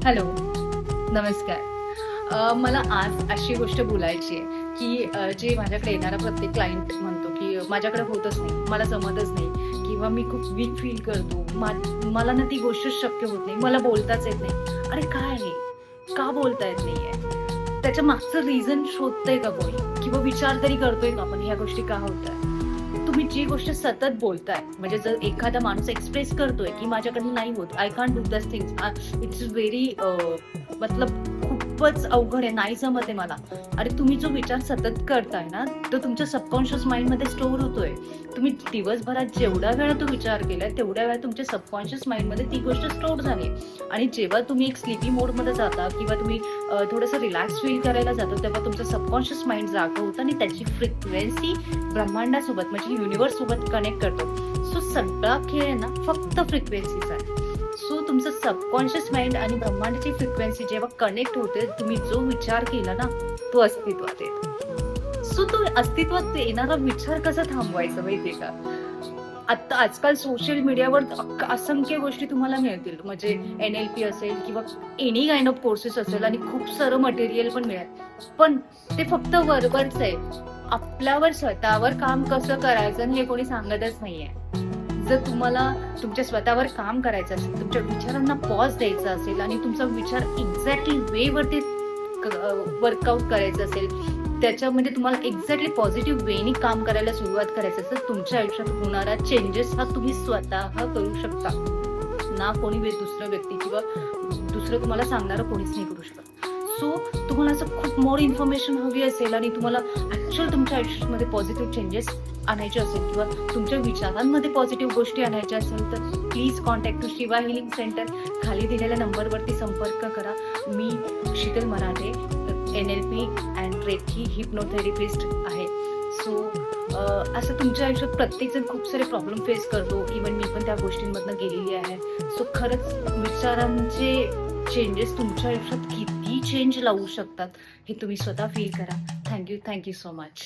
Hello, नमस्कार. मला आज अशी गोष्ट बोलायची आहे, की जे माझ्याकडे येणारा प्रत्येक क्लायंट म्हणतो, की माझ्याकडे होतच नाही, मला जमतच नाही किंवा मी खूप वीक फील करतो. मला ना ती गोष्टच शक्य होत नाही, मला बोलताच येत नाही. अरे काय आहे? का बोलता येत नाहीये? त्याच्या मागचं रिझन शोधतंय का कोणी? किंवा विचार तरी करतोय का आपण ह्या गोष्टी का होतायत? तुम्ही जी गोष्ट सतत बोलताय, म्हणजे जर एखादा माणूस एक्सप्रेस करतोय, की माझ्याकडून नाही होत, I can't do this things, it's very मतलब खूपच अवघड आहे, नाही जमत आहे मला. अरे तुम्ही जो विचार सतत करताय ना, तो तुमच्या सबकॉन्शियस माइंडमध्ये स्टोअर होतोय. तुम्ही दिवसभरात जेवढ्या वेळा तो विचार केलाय, तेवढ्या वेळा तुमच्या सबकॉन्शियस माइंडमध्ये ती गोष्ट स्टोअर झाली. आणि जेव्हा तुम्ही एक स्लीपी मोडमध्ये जाता किंवा तुम्ही थोडंसं रिलॅक्स फील करायला जातो, तेव्हा तुमचं सबकॉन्शियस माइंड जागं होतं आणि त्याची फ्रिक्वेन्सी ब्रह्मांडासोबत म्हणजे युनिव्हर्स सोबत कनेक्ट करतो. सो सगळा खेळ आहे ना फक्त फ्रिक्वेन्सीचा आहे. सो तुमचं सबकॉन्शियस माइंड आणि ब्रह्मांडाची फ्रिक्वेन्सी जेव्हा कनेक्ट होते, तुम्ही जो विचार केला ना तो अस्तित्वात येतो. सो तो अस्तित्वात येणारा विचार कसा थांबवायचा माहितीये का? आता आजकाल सोशल मीडियावर असंख्य गोष्टी तुम्हाला मिळतील, म्हणजे NLP असेल किंवा एनी काइंड ऑफ कोर्सेस असेल आणि खूप सारं मटेरियल पण मिळेल. पण ते फक्त वरवरच आहे. आपल्यावर स्वतःवर काम कसं करायचं हे कोणी सांगतच नाहीये. जर तुम्हाला तुमच्या स्वतःवर काम करायचं असेल, तुमच्या विचारांना पॉज द्यायचा असेल आणि तुमचा विचार एक्झॅक्टली वेवरती वर्कआउट करायचं असेल, त्याच्यामध्ये तुम्हाला एक्झॅक्टली पॉझिटिव्ह वेनी काम करायला सुरुवात करायचं असेल, तुमच्या आयुष्यात होणारा चेंजेस हा तुम्ही स्वतः करू शकता. ना कोणी दुसरं व्यक्ती किंवा दुसरं तुम्हाला सांगणारं कोणीच नाही करू शकत. सो तुम्हाला असं खूप मोर इन्फॉर्मेशन हवी असेल आणि तुम्हाला ऍक्च्युअल तुमच्या आयुष्यामध्ये पॉझिटिव्ह चेंजेस आणायचे असेल किंवा तुमच्या विचारांमध्ये पॉझिटिव्ह गोष्टी आणायच्या असेल तर please contact to Shiva healing centre. खाली दिलेल्या नंबरवरती संपर्क करा. मी Sheetal Marathe, NLP and reiki hypnotherapist आहे. सो असं तुमच्या आयुष्यात प्रत्येकजण खूप सारे प्रॉब्लेम फेस करतो. इव्हन मी पण त्या गोष्टींमधनं गेलेली आहे. सो खरंच विचारांचे चेंजेस तुमच्या आयुष्यात किती चेंज लावू शकतात हे तुम्ही स्वतः फील करा. Thank you so much.